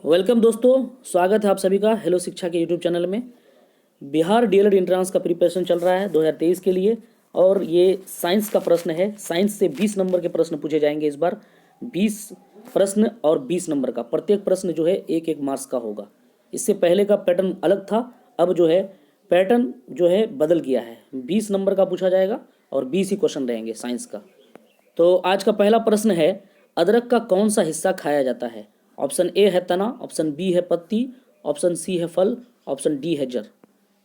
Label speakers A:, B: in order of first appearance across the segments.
A: Welcome दोस्तों, स्वागत है आप सभी का हेलो शिक्षा के यूट्यूब चैनल में। बिहार डीएलएड एंट्रेंस का प्रिपरेशन चल रहा है 2023 के लिए और ये साइंस का प्रश्न है। साइंस से 20 नंबर के प्रश्न पूछे जाएंगे इस बार। 20 प्रश्न और 20 नंबर का प्रत्येक प्रश्न जो है एक एक मार्क्स का होगा। इससे पहले का पैटर्न अलग था, अब जो है पैटर्न जो है बदल गया है। 20 नंबर का पूछा जाएगा और 20 ही क्वेश्चन रहेंगे साइंस का। तो आज का पहला प्रश्न है, अदरक का कौन सा हिस्सा खाया जाता है? ऑप्शन ए है तना, ऑप्शन बी है पत्ती, ऑप्शन सी है फल, ऑप्शन डी है जड़।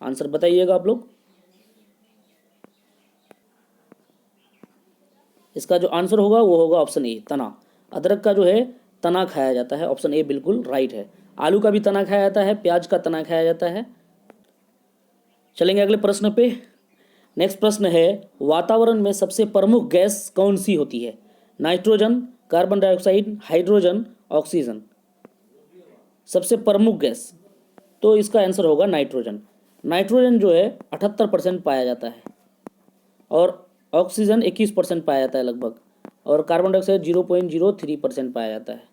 A: आंसर बताइएगा आप लोग। इसका जो आंसर होगा वो होगा ऑप्शन ए, तना। अदरक का जो है तना खाया जाता है, ऑप्शन ए बिल्कुल राइट है। आलू का भी तना खाया जाता है, प्याज का तना खाया जाता है। चलेंगे अगले प्रश्न पे। नेक्स्ट प्रश्न है, वातावरण में सबसे प्रमुख गैस कौन सी होती है? Nitrogen, carbon dioxide, hydrogen, oxygen. सबसे प्रमुख गैस, तो इसका आंसर होगा नाइट्रोजन। नाइट्रोजन जो है 78% पाया जाता है और ऑक्सीजन 21% पाया जाता है लगभग, और कार्बन डाइऑक्साइड 0.03% पाया जाता है।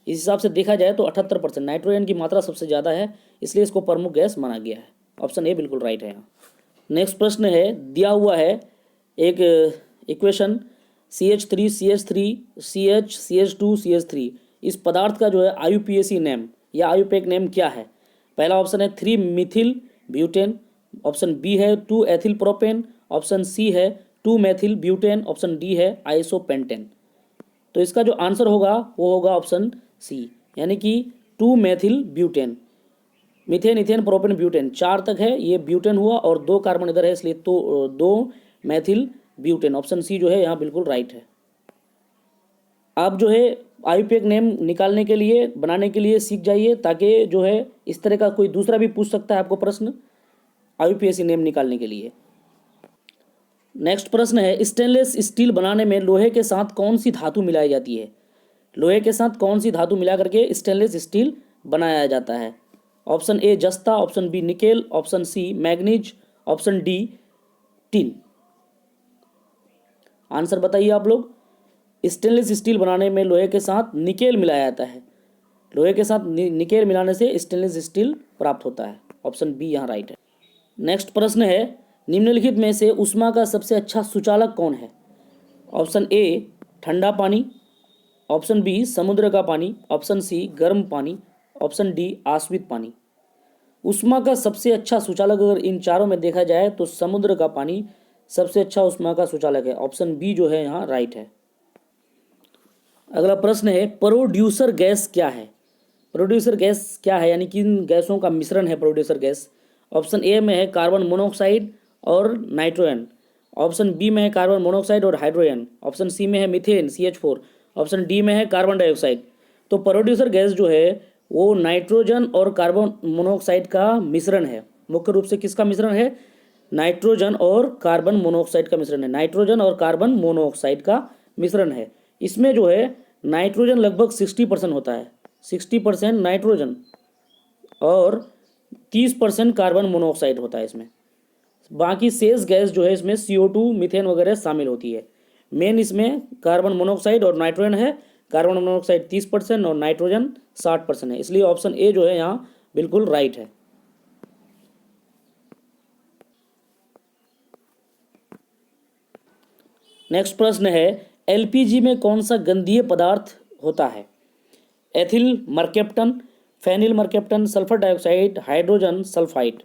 A: इस हिसाब से देखा जाए तो 78% नाइट्रोजन की मात्रा सबसे ज़्यादा है, इसलिए इसको प्रमुख गैस माना गया है। ऑप्शन ए बिल्कुल राइट है यहाँ। नेक्स्ट प्रश्न है, दिया हुआ है एक equation CH3 CH3 CH CH2 CH3। इस पदार्थ का जो है IUPAC नेम या आयुपेक नेम क्या है? पहला ऑप्शन है 3 मिथिल ब्यूटेन, ऑप्शन बी है 2 एथिल प्रोपेन, ऑप्शन सी है 2 मेथिल ब्यूटेन, ऑप्शन डी है आइसोपेंटेन। तो इसका जो आंसर होगा वो होगा ऑप्शन सी, यानी कि 2 methyl butane. Methane, ethane, propane, butane 4 तक है, ये ब्यूटेन हुआ और 2 कार्बन इधर है, इसलिए तो 2 मेथिल ब्यूटेन। ऑप्शन सी जो है यहाँ बिल्कुल राइट है। आप जो है आयुपेक नेम निकालने के लिए, बनाने के लिए सीख जाइए, ताकि जो है इस तरह का कोई दूसरा भी पूछ सकता है आपको प्रश्न IUPAC नेम निकालने के लिए। नेक्स्ट प्रश्न है, स्टेनलेस स्टील बनाने में लोहे के साथ कौन सी धातु मिलाई जाती है? लोहे के साथ कौन सी धातु मिला करके स्टेनलेस स्टील बनाया जाता है? ऑप्शन ए जस्ता, option B nickel, option C manganese, option D tin. Answer बताइए आप लोग। स्टेनलेस स्टील बनाने में लोहे के साथ निकेल मिलाया जाता है। लोहे के साथ निकेल मिलाने से स्टेनलेस स्टील प्राप्त होता है। ऑप्शन बी यहाँ राइट है। नेक्स्ट प्रश्न है, निम्नलिखित में से ऊष्मा का सबसे अच्छा सुचालक कौन है? ऑप्शन ए ठंडा पानी, ऑप्शन बी समुद्र का पानी, ऑप्शन सी गर्म पानी, ऑप्शन डी आश्वित पानी। ऊष्मा का सबसे अच्छा सुचालक अगर इन चारों में देखा जाए तो समुद्र का पानी सबसे अच्छा ऊष्मा का सुचालक है। ऑप्शन बी जो है यहाँ राइट है। अगला प्रश्न है, प्रोड्यूसर गैस क्या है? प्रोड्यूसर गैस क्या है, यानी किन गैसों का मिश्रण है प्रोड्यूसर गैस? ऑप्शन ए में है कार्बन मोनोऑक्साइड और नाइट्रोजन, ऑप्शन बी में है कार्बन मोनोऑक्साइड और हाइड्रोजन, ऑप्शन सी में है मीथेन CH4, ऑप्शन डी में है कार्बन डाइऑक्साइड। तो प्रोड्यूसर गैस जो है वो नाइट्रोजन और कार्बन मोनोऑक्साइड का मिश्रण है। मुख्य रूप से किसका मिश्रण है? नाइट्रोजन और कार्बन मोनोऑक्साइड का मिश्रण है। नाइट्रोजन और कार्बन मोनोऑक्साइड का मिश्रण है। इसमें जो है नाइट्रोजन लगभग 60% होता है, 60% नाइट्रोजन और 30% कार्बन मोनोऑक्साइड होता है इसमें। बाकी शेष गैस जो है इसमें CO2 मीथेन वगैरह शामिल होती है। मेन इसमें कार्बन मोनोऑक्साइड और नाइट्रोजन है। कार्बन मोनोऑक्साइड 30% और नाइट्रोजन 60% है, इसलिए ऑप्शन ए जो है यहाँ बिल्कुल राइट है। नेक्स्ट प्रश्न है, LPG में कौन सा गंधीय पदार्थ होता है? Ethyl mercaptan, phenyl mercaptan, sulphur dioxide, hydrogen sulphide.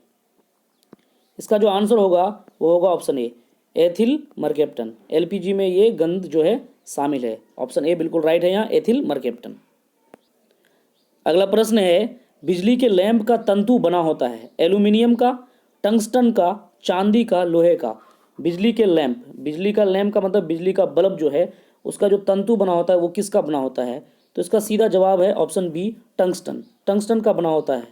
A: इसका जो आंसर होगा वो होगा option A ethyl mercaptan. LPG में ये गंध जो है शामिल है। ऑप्शन ए बिल्कुल राइट है यहाँ, एथिल मर्केप्टन। अगला प्रश्न है, बिजली के लैंप का तंतु बना होता है एल्यूमिनियम का, टंगस्टन का, चांदी का, लोहे का। बिजली का लैंप का मतलब बिजली का बल्ब जो है उसका जो तंतु बना होता है वो किसका बना होता है? तो इसका सीधा जवाब है ऑप्शन बी टंगस्टन। टंगस्टन का बना होता है।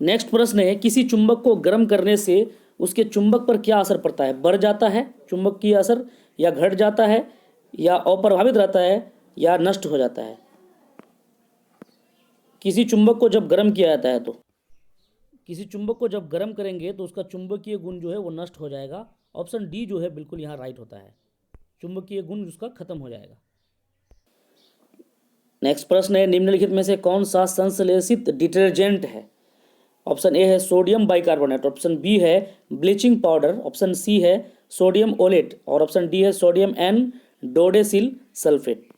A: नेक्स्ट प्रश्न है, किसी चुंबक को गर्म करने से उसके चुंबक पर क्या असर पड़ता है? बढ़ जाता है चुंबक की असर, या घट जाता है, या अप्रभावित रहता है, या नष्ट हो जाता है? किसी चुंबक को जब गर्म किया जाता है तो किसी चुंबक को जब गर्म करेंगे तो उसका चुंबकीय गुण जो है वो नष्ट हो जाएगा। ऑप्शन डी जो है बिल्कुल यहाँ राइट होता है, चुंबकीय गुण उसका खत्म हो जाएगा। नेक्स्ट प्रश्न है, निम्नलिखित में से कौन सा संश्लेषित डिटर्जेंट है? ऑप्शन ए है सोडियम बाइकार्बोनेट, ऑप्शन बी है ब्लीचिंग पाउडर, ऑप्शन सी है सोडियम ओलेट और ऑप्शन डी है सोडियम एन डोडेसिल सल्फेट।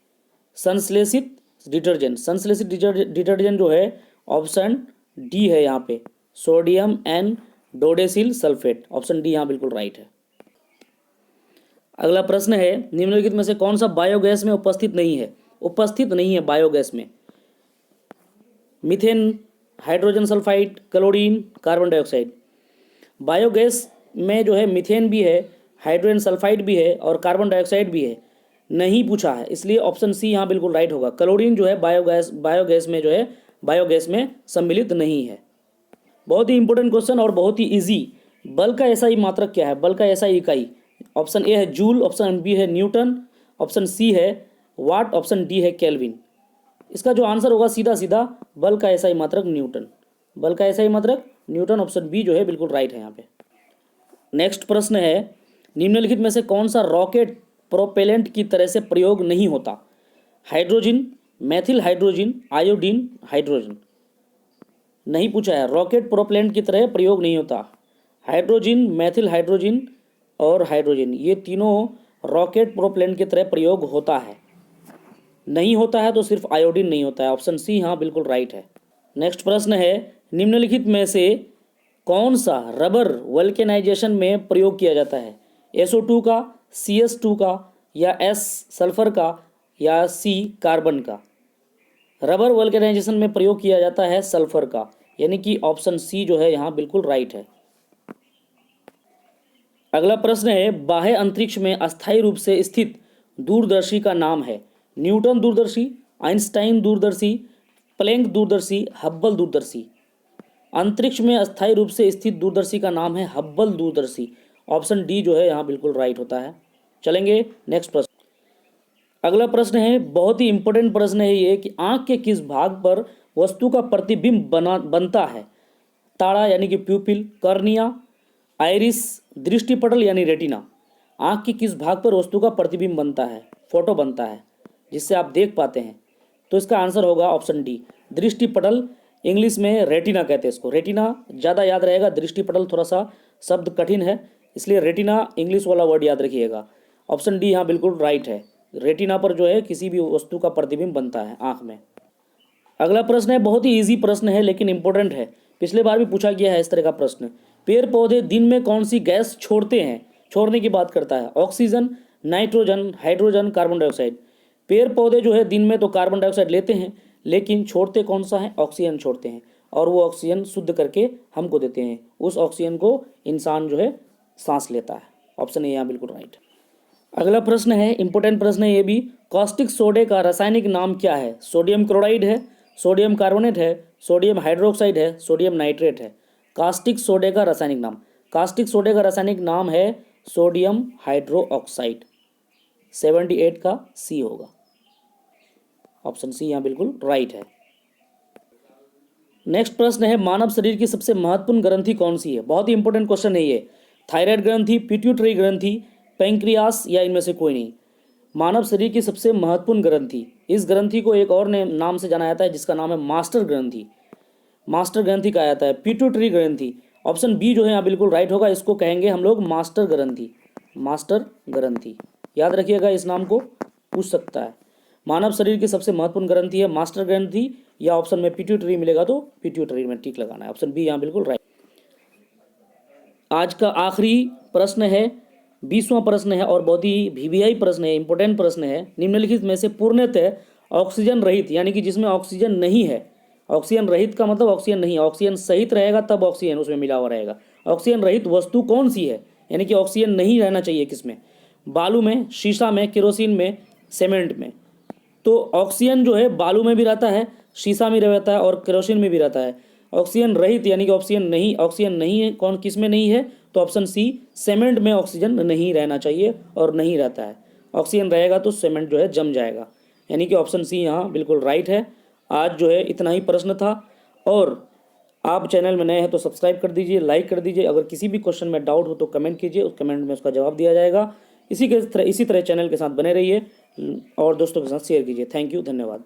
A: संश्लेषित डिटर्जेंट जो है ऑप्शन डी है यहाँ पे, sodium N dodecyl sulphate. Option D यहाँ बिल्कुल राइट है। अगला प्रश्न है, निम्नलिखित में से कौन सा बायोगैस में उपस्थित नहीं है बायोगैस में? Methane, hydrogen sulphide, chlorine, carbon dioxide. Biogas में जो है मीथेन भी है, हाइड्रोजन सल्फाइड भी है और कार्बन डाइऑक्साइड भी है। नहीं पूछा है, इसलिए ऑप्शन सी यहाँ बिल्कुल राइट होगा। क्लोरीन जो है बायोगैस में सम्मिलित नहीं है। बहुत ही इंपॉर्टेंट क्वेश्चन और बहुत ही इजी। बल का एसआई मात्रक क्या है? बल का एसआई इकाई, ऑप्शन ए है जूल, ऑप्शन बी है न्यूटन, ऑप्शन सी है वाट, ऑप्शन डी है केल्विन। इसका जो आंसर होगा सीधा सीधा बल का एसआई मात्रक न्यूटन। बल का एसआई मात्रक न्यूटन, ऑप्शन बी जो है बिल्कुल राइट है यहाँ पे। नेक्स्ट प्रश्न है, निम्नलिखित में से कौन सा रॉकेट प्रोपेलेंट की तरह से प्रयोग नहीं होता? Hydrogen, Maithil hydrogen, iodine, hydrogen. नहीं पूछा है, रॉकेट प्रोपेलेंट की तरह प्रयोग नहीं होता। हाइड्रोजन, मैथिल हाइड्रोजन और हाइड्रोजन, ये तीनों रॉकेट प्रोपेलेंट की तरह प्रयोग होता है। नहीं होता है तो सिर्फ आयोडीन नहीं होता है। ऑप्शन सी हाँ बिल्कुल राइट है। नेक्स्ट प्रश्न है, निम्नलिखित में से कौन सा रबर वल्केनाइजेशन में प्रयोग किया जाता है? SO2 का, CS2 का या S सल्फर का या C कार्बन का? रबर वल्केनाइजेशन में प्रयोग किया जाता है सल्फर का, यानी कि ऑप्शन सी जो है यहाँ बिल्कुल राइट है। अगला प्रश्न है, बाह्य अंतरिक्ष में अस्थायी रूप से स्थित दूरदर्शी का नाम है? न्यूटन दूरदर्शी, आइंस्टाइन दूरदर्शी, प्लैंक दूरदर्शी, हब्बल दूरदर्शी। अंतरिक्ष में अस्थायी रूप से स्थित दूरदर्शी का नाम है हब्बल दूरदर्शी। ऑप्शन डी जो है यहाँ बिल्कुल राइट होता है। चलेंगे नेक्स्ट प्रश्न। अगला प्रश्न है, बहुत ही इंपॉर्टेंट प्रश्न है ये कि आंख के किस भाग पर वस्तु का प्रतिबिंब बनता है? ताड़ा यानी कि प्यूपिल, कर्निया, आइरिस, दृष्टिपटल यानी रेटिना। आंख के किस भाग पर वस्तु का प्रतिबिंब बनता है, फोटो बनता है, जिससे आप देख पाते हैं? तो इसका आंसर होगा ऑप्शन डी, दृष्टिपटल। इंग्लिश में रेटिना कहते हैं इसको। रेटिना ज़्यादा याद रहेगा, दृष्टिपटल थोड़ा सा शब्द कठिन है, इसलिए रेटिना इंग्लिश वाला वर्ड याद रखिएगा। ऑप्शन डी यहाँ बिल्कुल राइट है। रेटिना पर जो है किसी भी वस्तु का प्रतिबिंब बनता है आँख में। अगला प्रश्न है, बहुत ही ईजी प्रश्न है लेकिन इंपॉर्टेंट है, पिछले बार भी पूछा गया है इस तरह का प्रश्न। पेड़ पौधे दिन में कौन सी गैस छोड़ते हैं? छोड़ने की बात करता है, oxygen, nitrogen, hydrogen, carbon dioxide. पेड़ पौधे जो है दिन में तो कार्बन डाइऑक्साइड लेते हैं, लेकिन छोड़ते कौन सा है? ऑक्सीजन छोड़ते हैं, और वो ऑक्सीजन शुद्ध करके हमको देते हैं। उस ऑक्सीजन को इंसान जो है सांस लेता है। ऑप्शन ए यहाँ बिल्कुल राइट। अगला प्रश्न है, इंपॉर्टेंट प्रश्न है ये भी। कास्टिक सोडे का रासायनिक नाम क्या है? सोडियम क्लोराइड है, सोडियम कार्बोनेट है, सोडियम हाइड्रोक्साइड है, सोडियम नाइट्रेट है। कास्टिक सोडे का रासायनिक नाम, कास्टिक सोडे का रासायनिक नाम है सोडियम हाइड्रोक्साइड। 78 का सी होगा। ऑप्शन सी यहाँ बिल्कुल राइट है। नेक्स्ट प्रश्न है, मानव शरीर की सबसे महत्वपूर्ण ग्रंथि कौन सी है? बहुत ही इंपॉर्टेंट क्वेश्चन है ये। थायराइड ग्रंथि, पिट्यूटरी ग्रंथि, पैंक्रियास या इनमें से कोई नहीं। मानव शरीर की सबसे महत्वपूर्ण ग्रंथि, इस ग्रंथि को एक और नाम से जाना जाता है जिसका नाम है मास्टर ग्रंथि। मास्टर ग्रंथि कहा जाता है, पिट्यूटरी ग्रंथि। ऑप्शन बी जो है यहाँ बिल्कुल राइट होगा, इसको कहेंगे हम लोग मास्टर ग्रंथि। मास्टर ग्रंथि याद रखिएगा, इस नाम को पूछ सकता है। मानव शरीर की सबसे महत्वपूर्ण ग्रंथि है मास्टर ग्रंथि, या ऑप्शन में पिट्यूटरी मिलेगा तो पिट्यूटरी में टिक लगाना है। ऑप्शन बी यहाँ बिल्कुल राइट। आज का आखिरी प्रश्न है, 20वां प्रश्न है और बहुत ही वीवीआई प्रश्न है, इंपॉर्टेंट प्रश्न है। निम्नलिखित में से पूर्णतः ऑक्सीजन रहित, यानी कि जिसमें ऑक्सीजन नहीं है, ऑक्सीजन रहित का मतलब ऑक्सीजन नहीं, ऑक्सीजन सहित रहेगा तब ऑक्सीजन उसमें मिला हुआ रहेगा। ऑक्सीजन रहित वस्तु कौन सी है, यानी कि ऑक्सीजन नहीं रहना चाहिए किसमें? बालू में, शीशा में, केरोसिन में, सीमेंट में। तो ऑक्सीजन जो है बालू में भी रहता है, शीशा में रहता है और केरोसिन में भी रहता है। ऑक्सीजन रहित यानी कि ऑक्सीजन नहीं है, कौन किस में नहीं है? तो ऑप्शन सी, सीमेंट में ऑक्सीजन नहीं रहना चाहिए और नहीं रहता है। ऑक्सीजन रहेगा तो सीमेंट जो है जम जाएगा, यानी कि ऑप्शन सी यहाँ बिल्कुल राइट है। आज जो है इतना ही प्रश्न था, और आप चैनल में नए हैं तो सब्सक्राइब कर दीजिए, लाइक कर दीजिए। अगर किसी भी क्वेश्चन में डाउट हो तो कमेंट कीजिए, उस कमेंट में उसका जवाब दिया जाएगा। इसी तरह चैनल के साथ बने रहिए और दोस्तों के साथ शेयर कीजिए। थैंक यू, धन्यवाद।